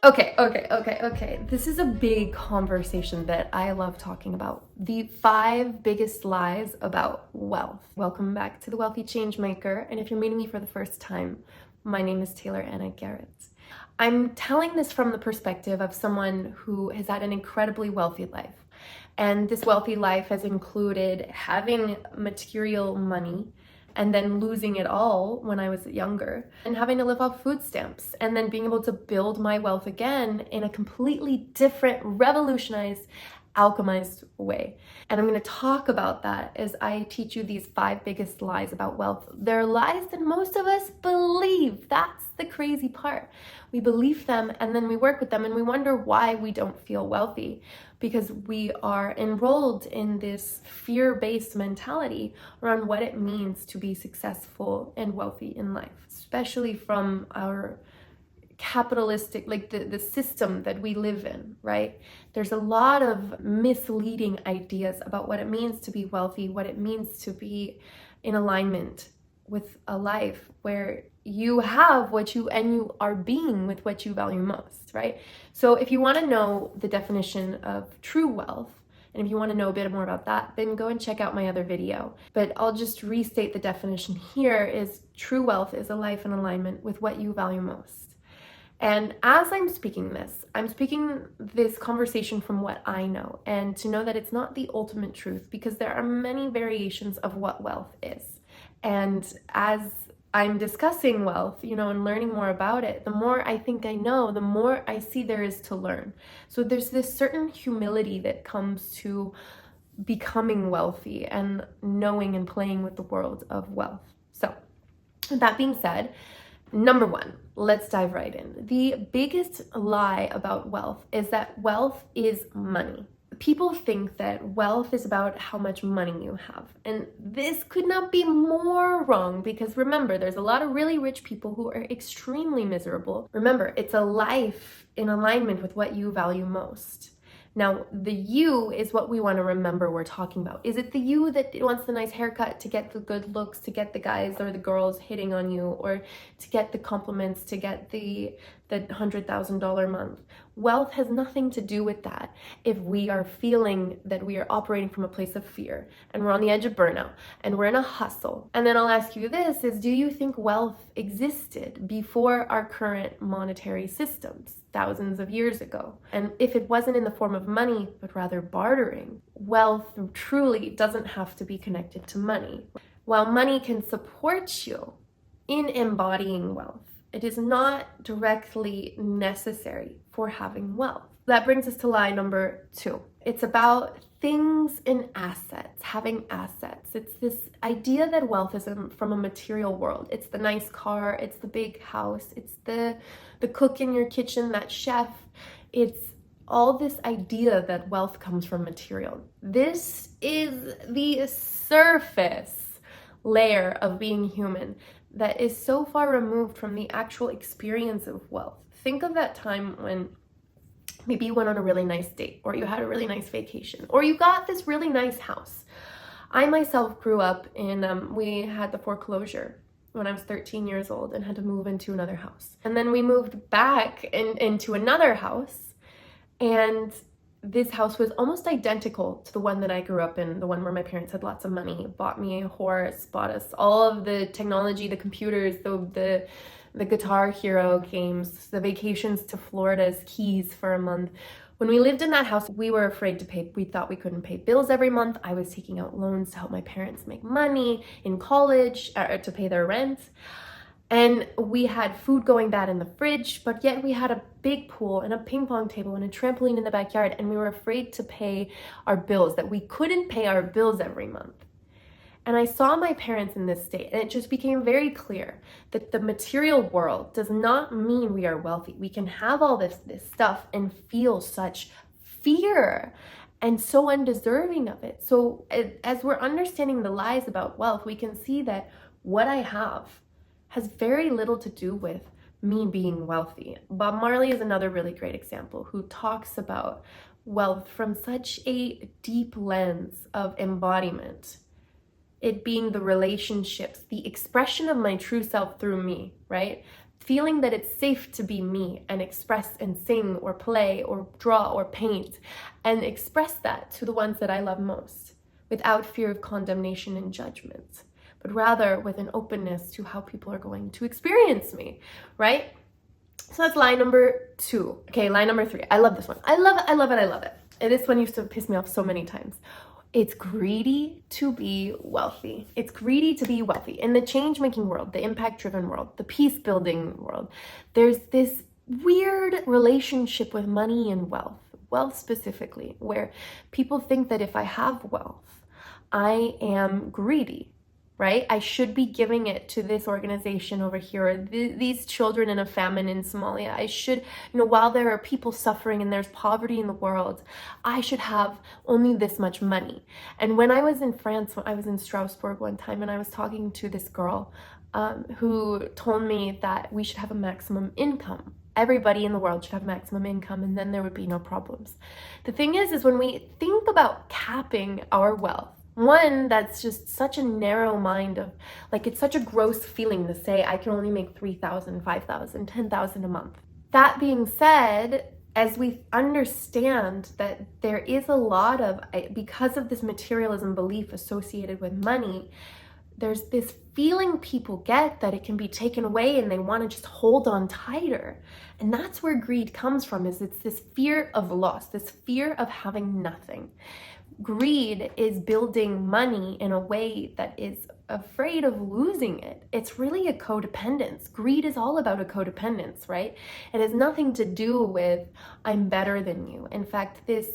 Okay. This is a big conversation that I love talking about. The 5 biggest lies about wealth. Welcome back to The Wealthy Changemaker. And if you're meeting me for the first time, my name is Taylor Anna Garrett. I'm telling this from the perspective of someone who has had an incredibly wealthy life. And this wealthy life has included having material money and then losing it all when I was younger, and having to live off food stamps, and then being able to build my wealth again in a completely different, revolutionized, alchemized way. And I'm going to talk about that as I teach you these 5 biggest lies about wealth. They're lies that most of us believe. That's the crazy part. We believe them, and then we work with them, and we wonder why we don't feel wealthy, because we are enrolled in this fear-based mentality around what it means to be successful and wealthy in life, especially from our capitalistic, like the system that we live in, right? There's a lot of misleading ideas about what it means to be wealthy, what it means to be in alignment with a life where you have what you are being with what you value most, right? So if you want to know the definition of true wealth, and if you want to know a bit more about that, then go and check out my other video. But I'll just restate the definition here is true wealth is a life in alignment with what you value most. And as I'm speaking this conversation from what I know, and to know that it's not the ultimate truth, because there are many variations of what wealth is. And as I'm discussing wealth, and learning more about it, the more I think I know, the more I see there is to learn. So there's this certain humility that comes to becoming wealthy and knowing and playing with the world of wealth. So with that being said, number 1, let's dive right in. The biggest lie about wealth is that wealth is money. People think that wealth is about how much money you have. And this could not be more wrong, because remember, there's a lot of really rich people who are extremely miserable. Remember, it's a life in alignment with what you value most. Now, the you is what we want to remember we're talking about. Is it the you that wants the nice haircut, to get the good looks, to get the guys or the girls hitting on you, or to get the compliments, to get the $100,000 month? Wealth has nothing to do with that if we are feeling that we are operating from a place of fear, and we're on the edge of burnout, and we're in a hustle. And then I'll ask you this, is do you think wealth existed before our current monetary systems, thousands of years ago? And if it wasn't in the form of money, but rather bartering, wealth truly doesn't have to be connected to money. While money can support you in embodying wealth, it is not directly necessary for having wealth. That brings us to lie number 2. It's about things and assets, having assets. It's this idea that wealth is from a material world. It's the nice car, it's the big house, it's the cook in your kitchen, that chef. It's all this idea that wealth comes from material. This is the surface layer of being human that is so far removed from the actual experience of wealth. Think of that time when maybe you went on a really nice date, or you had a really nice vacation, or you got this really nice house. I myself grew up in, we had the foreclosure when I was 13 years old and had to move into another house. And then we moved back into another house, and this house was almost identical to the one that I grew up in, the one where my parents had lots of money, bought me a horse, bought us all of the technology, the computers, the Guitar Hero games, the vacations to Florida's Keys for a month. When we lived in that house, we were afraid to pay. We thought we couldn't pay bills every month. I was taking out loans to help my parents make money in college, to pay their rent. And we had food going bad in the fridge, but yet we had a big pool and a ping pong table and a trampoline in the backyard, and we were afraid to pay our bills, that we couldn't pay our bills every month. And I saw my parents in this state, and it just became very clear that the material world does not mean we are wealthy. We can have all this stuff and feel such fear and so undeserving of it. So as we're understanding the lies about wealth, we can see that what I have has very little to do with me being wealthy. Bob Marley is another really great example who talks about wealth from such a deep lens of embodiment. It being the relationships, the expression of my true self through me, right? feeling that it's safe to be me and express and sing or play or draw or paint and express that to the ones that I love most without fear of condemnation and judgment, but rather with an openness to how people are going to experience me, right? So that's lie number 2. Okay, lie number 3. I love this one. I love it, I love it, I love it. And this one used to piss me off so many times. It's greedy to be wealthy. It's greedy to be wealthy. In the change-making world, the impact-driven world, the peace-building world, there's this weird relationship with money and wealth specifically, where people think that if I have wealth, I am greedy, right? I should be giving it to this organization over here, or these children in a famine in Somalia. I should, while there are people suffering and there's poverty in the world, I should have only this much money. And when I was in France, when I was in Strasbourg one time, and I was talking to this girl who told me that we should have a maximum income. Everybody in the world should have maximum income, and then there would be no problems. The thing is when we think about capping our wealth, one, that's just such a narrow mind of, like, it's such a gross feeling to say I can only make 3,000, 5,000, 10,000 a month. That being said, as we understand that there is a lot of, because of this materialism belief associated with money, there's this feeling people get that it can be taken away and they want to just hold on tighter. And that's where greed comes from, is it's this fear of loss, this fear of having nothing. Greed is building money in a way that is afraid of losing it. It's really a codependence. Greed is all about a codependence, right? It has nothing to do with I'm better than you. In fact, this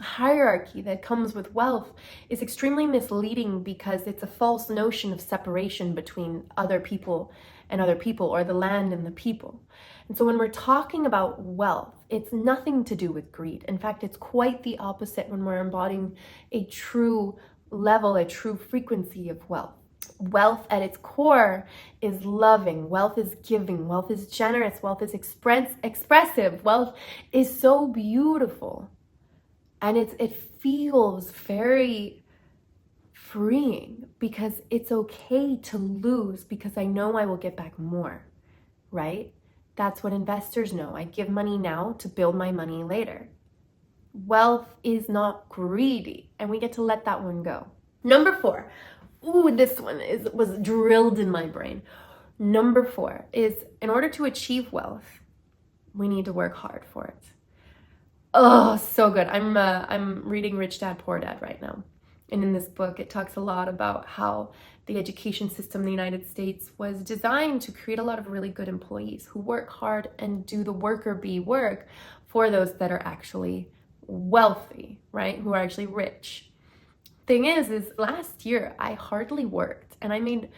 hierarchy that comes with wealth is extremely misleading because it's a false notion of separation between other people and other people, or the land and the people. And so when we're talking about wealth, it's nothing to do with greed. In fact, it's quite the opposite when we're embodying a true level, a true frequency of wealth. Wealth at its core is loving, wealth is giving, wealth is generous, wealth is expressive, wealth is so beautiful. And it feels very freeing because it's okay to lose because I know I will get back more, right? That's what investors know. I give money now to build my money later. Wealth is not greedy, and we get to let that one go. Number 4. Ooh, this one was drilled in my brain. Number 4 is, in order to achieve wealth, we need to work hard for it. Oh, so good. I'm reading Rich Dad, Poor Dad right now. And in this book, it talks a lot about how the education system in the United States was designed to create a lot of really good employees who work hard and do the worker bee work for those that are actually wealthy, right? Who are actually rich. Thing is last year I hardly worked and I made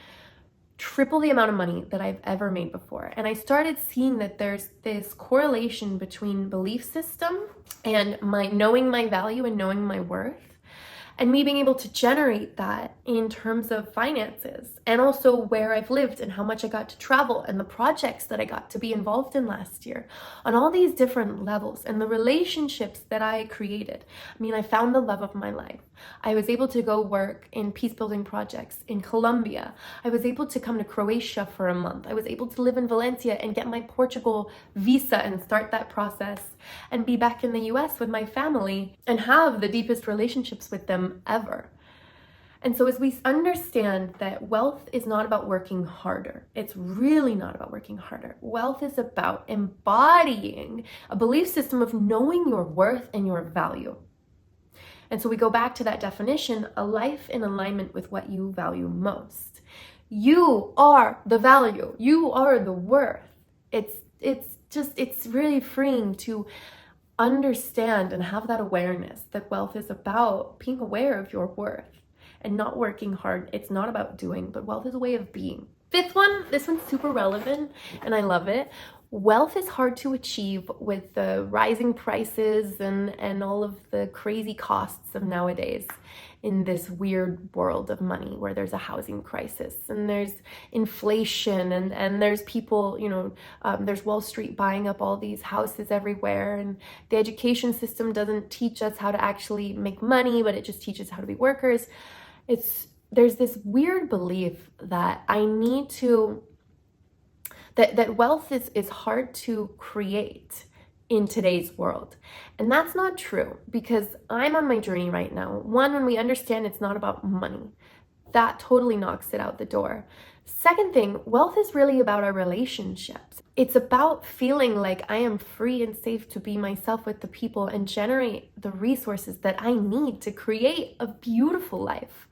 triple the amount of money that I've ever made before. And I started seeing that there's this correlation between belief system and my knowing my value and knowing my worth, and me being able to generate that in terms of finances, and also where I've lived and how much I got to travel and the projects that I got to be involved in last year on all these different levels, and the relationships that I created. I mean, I found the love of my life. I was able to go work in peace building projects in Colombia. I was able to come to Croatia for a month. I was able to live in Valencia and get my Portugal visa and start that process and be back in the US with my family and have the deepest relationships with them ever. And so as we understand that wealth is not about working harder, it's really not about working harder. Wealth is about embodying a belief system of knowing your worth and your value. And so we go back to that definition, a life in alignment with what you value most. You are the value. You are the worth. It's really freeing to understand and have that awareness that wealth is about being aware of your worth and not working hard. It's not about doing, but wealth is a way of being. 5th one, this one's super relevant and I love it. Wealth is hard to achieve with the rising prices and all of the crazy costs of nowadays in this weird world of money where there's a housing crisis and there's inflation and there's people, there's Wall Street buying up all these houses everywhere, and the education system doesn't teach us how to actually make money, but it just teaches how to be workers. There's this weird belief that that wealth is hard to create in today's world. And that's not true, because I'm on my journey right now. One, when we understand it's not about money, that totally knocks it out the door. Second thing, wealth is really about our relationships. It's about feeling like I am free and safe to be myself with the people and generate the resources that I need to create a beautiful life.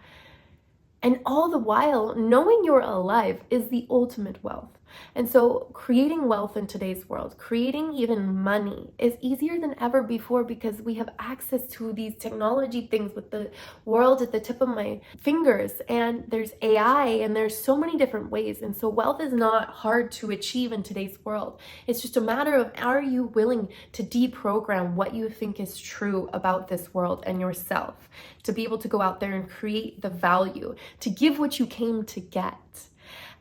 And all the while, knowing you're alive is the ultimate wealth. And so creating wealth in today's world, creating even money, is easier than ever before, because we have access to these technology things with the world at the tip of my fingers, and there's AI, and there's so many different ways. And so wealth is not hard to achieve in today's world. It's just a matter of, are you willing to deprogram what you think is true about this world and yourself, to be able to go out there and create the value, to give what you came to get,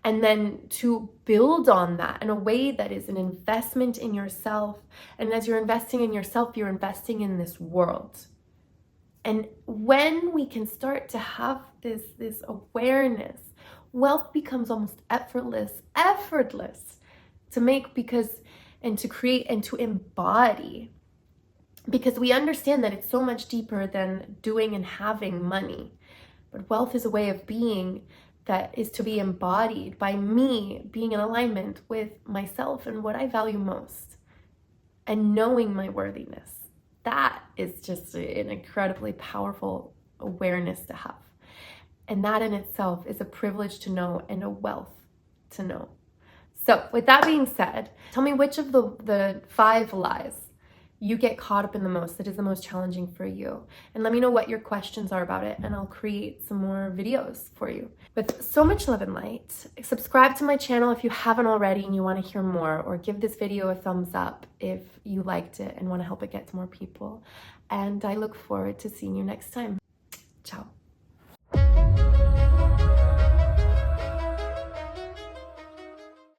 and then to build on that in a way that is an investment in yourself. And as you're investing in yourself, you're investing in this world. And when we can start to have this awareness, wealth becomes almost effortless to make, and to create and to embody, because we understand that it's so much deeper than doing and having money. But wealth is a way of being that is to be embodied by me being in alignment with myself and what I value most, and knowing my worthiness. That is just an incredibly powerful awareness to have. And that in itself is a privilege to know and a wealth to know. So with that being said, tell me which of the 5 lies you get caught up in the most, that is the most challenging for you. And let me know what your questions are about it, and I'll create some more videos for you. With so much love and light, subscribe to my channel if you haven't already and you want to hear more, or give this video a thumbs up if you liked it and want to help it get to more people. And I look forward to seeing you next time.